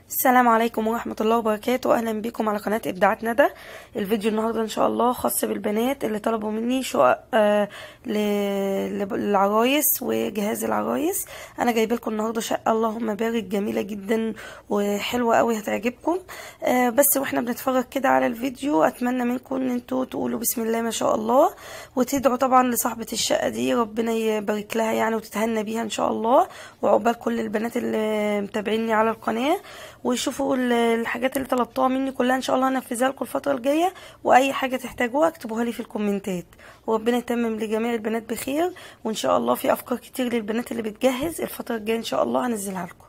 السلام عليكم ورحمة الله وبركاته. أهلا بكم على قناة إبداعات ندى. الفيديو النهاردة إن شاء الله خاص بالبنات اللي طلبوا مني شقق للعرايس وجهاز العرايس. أنا جايبه لكم النهاردة شقة اللهم بارك جميلة جدا وحلوة قوي هتعجبكم. بس واحنا بنتفرج كده على الفيديو أتمنى منكم إن انتوا تقولوا بسم الله ما شاء الله، وتدعوا طبعا لصاحبة الشقة دي ربنا يبارك لها يعني وتتهنى بيها إن شاء الله، وعقبال كل البنات اللي متابعيني على القناة ويشوفوا الحاجات اللي طلبتوها مني كلها. ان شاء الله هنفذها لكم الفتره الجايه، واي حاجه تحتاجوها اكتبوها لي في الكومنتات، وربنا يتمم لجميع البنات بخير. وان شاء الله في افكار كتير للبنات اللي بتجهز الفتره الجايه ان شاء الله هنزلها لكم.